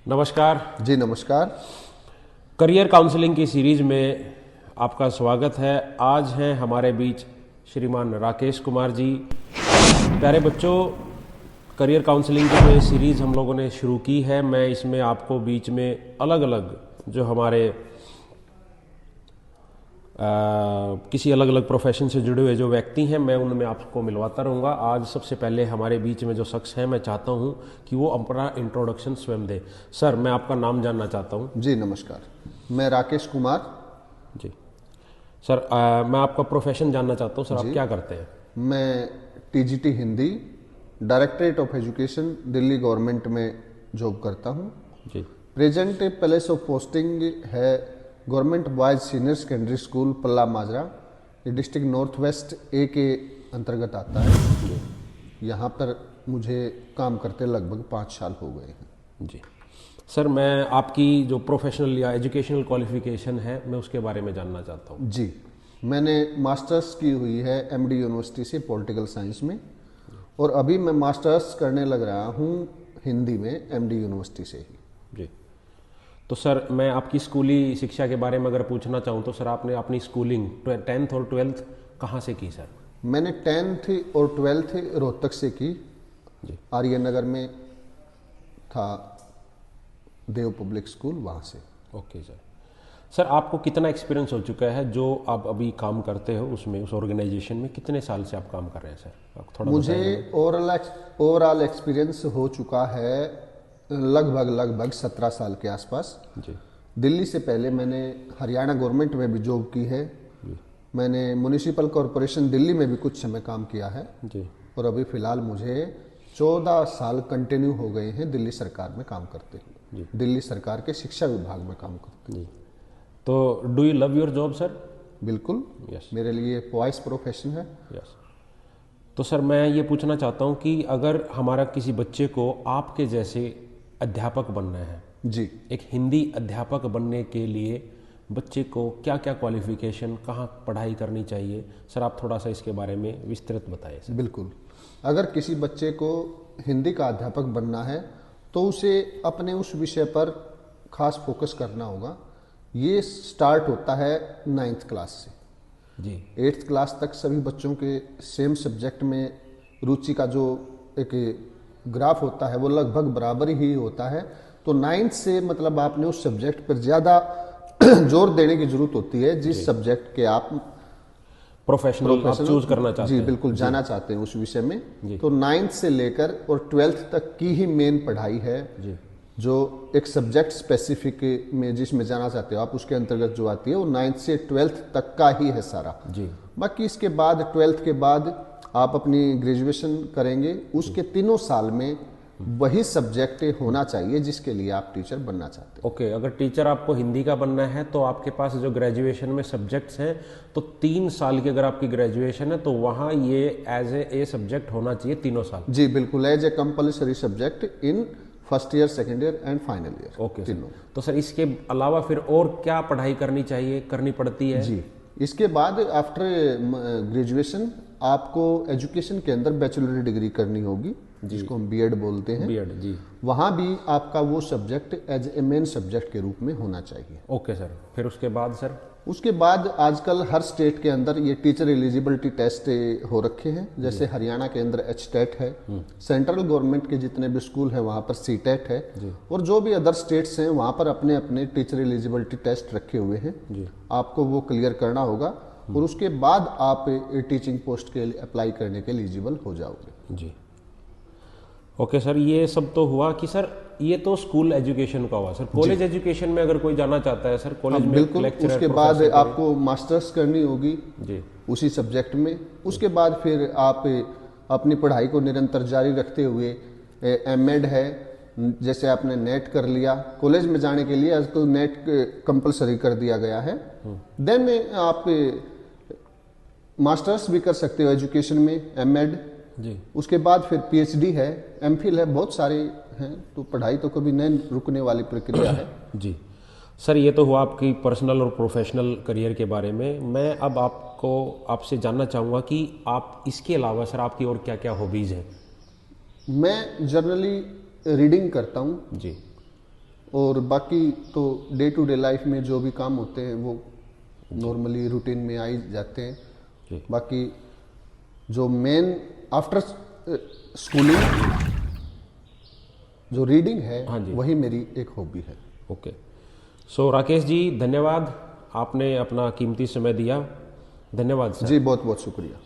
नमस्कार जी नमस्कार। Career counselling की सीरीज में आपका स्वागत है। आज हैं हमारे बीच श्रीमान राकेश कुमार जी। प्यारे बच्चों, करियर काउंसलिंग की जो सीरीज हम लोगों ने शुरू की है, मैं इसमें आपको बीच में अलग अलग जो हमारे किसी अलग अलग प्रोफेशन से जुड़े हुए जो व्यक्ति हैं, मैं उनमें आपको मिलवाता रहूँगा। आज सबसे पहले हमारे बीच में जो शख्स है, मैं चाहता हूँ कि वो अपना इंट्रोडक्शन स्वयं दे। सर, मैं आपका नाम जानना चाहता हूँ। जी नमस्कार, मैं राकेश कुमार। जी सर, मैं आपका प्रोफेशन जानना चाहता हूँ। सर, आप जी क्या करते हैं? मैं TGT Hindi directorate of education Delhi government में जॉब करता हूँ। जी प्रेजेंट प्लेस ऑफ पोस्टिंग है government boys senior secondary school पल्ला माजरा। ये डिस्ट्रिक्ट नॉर्थ वेस्ट ए के अंतर्गत आता है। यहाँ पर मुझे काम करते लगभग 5 साल हो गए हैं। जी सर, मैं आपकी जो प्रोफेशनल या एजुकेशनल क्वालिफिकेशन है, मैं उसके बारे में जानना चाहता हूँ। जी, मैंने मास्टर्स की हुई है एमडी यूनिवर्सिटी से पॉलिटिकल साइंस में, और अभी मैं मास्टर्स करने लग रहा हूँ हिंदी में एमडी यूनिवर्सिटी से ही। जी, तो सर मैं आपकी स्कूली शिक्षा के बारे में अगर पूछना चाहूँ तो सर, आपने अपनी स्कूलिंग 10th और 12th कहाँ से की सर? मैंने 10th और 12th रोहतक से की। जी आर्य नगर में था देव पब्लिक स्कूल, वहाँ से। Okay sir. सर, आपको कितना एक्सपीरियंस हो चुका है जो आप अभी काम करते हो उसमें, उस ऑर्गेनाइजेशन में कितने साल से आप काम कर रहे हैं सर? आप थोड़ा मुझे ओवरऑल एक्सपीरियंस हो चुका है लगभग 17 साल के आसपास। जी दिल्ली से पहले मैंने हरियाणा गवर्नमेंट में भी जॉब की है। मैंने म्युनिसिपल कॉरपोरेशन दिल्ली में भी कुछ समय काम किया है, जी और अभी फ़िलहाल मुझे 14 साल कंटिन्यू हो गए हैं दिल्ली सरकार में काम करते हुए। दिल्ली सरकार के शिक्षा विभाग में काम करते जी। तो do you love your job sir? हुए। बिल्कुल, यस मेरे लिए वॉइस प्रोफेशन है। यस। तो सर, मैं ये पूछना चाहता हूँ कि अगर हमारा किसी बच्चे को आपके जैसे अध्यापक बनना है, जी, एक हिंदी अध्यापक बनने के लिए बच्चे को क्या क्या क्वालिफिकेशन, कहाँ पढ़ाई करनी चाहिए सर? आप थोड़ा सा इसके बारे में विस्तृत बताइए सर। बिल्कुल। अगर किसी बच्चे को हिंदी का अध्यापक बनना है तो उसे अपने उस विषय पर खास फोकस करना होगा। ये स्टार्ट होता है 9th क्लास से। जी 8th क्लास तक सभी बच्चों के सेम सब्जेक्ट में रुचि का जो एक ग्राफ होता है वो लगभग बराबर ही होता है। तो 9th से मतलब आपने उस सब्जेक्ट पर ज़्यादा जोर देने की जरूरत होती है जिस सब्जेक्ट के आप प्रोफेशनल आप चूज करना चाहते जी हैं। बिल्कुल जाना चाहते हैं उस विषय में। जी। तो 9th से लेकर और 12th तक की ही मेन पढ़ाई है। जी जो एक सब्जेक्ट स्पेसिफिक में जिसमें जाना चाहते हो आप, उसके अंतर्गत जो आती है वो 9th से 12th तक का ही है सारा। जी बाकी इसके बाद 12th के बाद आप अपनी ग्रेजुएशन करेंगे, उसके 3 साल में वही सब्जेक्ट होना चाहिए जिसके लिए आप टीचर बनना चाहते हैं। ओके, अगर टीचर आपको हिंदी का बनना है तो आपके पास जो ग्रेजुएशन में सब्जेक्ट्स हैं, तो 3 साल की अगर आपकी ग्रेजुएशन है तो वहाँ ये एज ए सब्जेक्ट होना चाहिए 3 साल। जी बिल्कुल, as a compulsory subject in first year, second year and final year. Okay sir. तो सर, इसके अलावा फिर और क्या पढ़ाई करनी पड़ती है? जी, इसके बाद आफ्टर ग्रेजुएशन आपको एजुकेशन के अंदर बैचलर डिग्री करनी होगी, जिसको हम बीएड बोलते हैं। बीएड। जी वहाँ भी आपका वो subject as a main subject के रूप में होना चाहिए। Okay sir. फिर उसके बाद सर? उसके बाद आजकल हर स्टेट के अंदर ये टीचर एलिजिबिलिटी टेस्ट हो रखे हैं। जैसे हरियाणा के अंदर एचटेट है, सेंट्रल गवर्नमेंट के जितने भी स्कूल हैं वहाँ पर सीटेट है, और जो भी अदर स्टेट्स हैं वहाँ पर अपने अपने टीचर एलिजिबिलिटी टेस्ट रखे हुए हैं। आपको वो क्लियर करना होगा, और उसके बाद आप टीचिंग पोस्ट के लिए अप्लाई करने के एलिजिबल हो जाओगे। जी ओके सर, ये सब तो हुआ कि सर ये तो स्कूल एजुकेशन का हुआ। सर, कॉलेज एजुकेशन में अगर कोई जाना चाहता है सर, कॉलेज में बिल्कुल, लेक्चरर, उसके बाद आपको मास्टर्स करनी होगी जी उसी सब्जेक्ट में। उसके बाद फिर आप अपनी पढ़ाई को निरंतर जारी रखते हुए एमएड है, जैसे आपने नेट कर लिया, कॉलेज में जाने के लिए आजकल नेट कंपलसरी कर दिया गया है। देन आप मास्टर्स भी कर सकते हो एजुकेशन में, एमएड। जी उसके बाद फिर पीएचडी है, एमफिल है, बहुत सारे हैं। तो पढ़ाई तो कभी नहीं रुकने वाली प्रक्रिया है। जी सर, ये तो हुआ आपकी पर्सनल और प्रोफेशनल करियर के बारे में। मैं अब आपसे जानना चाहूँगा कि आप इसके अलावा सर आपकी और क्या क्या हॉबीज़ हैं? मैं जनरली रीडिंग करता हूँ। जी और बाकी तो डे टू डे लाइफ में जो भी काम होते हैं वो नॉर्मली रूटीन में आ ही जाते हैं। जी। बाकी जो मेन आफ्टर स्कूलिंग जो रीडिंग है हाँ जी। वही मेरी एक हॉबी है। ओके, सो राकेश जी धन्यवाद, आपने अपना कीमती समय दिया। धन्यवाद सर। जी बहुत बहुत शुक्रिया।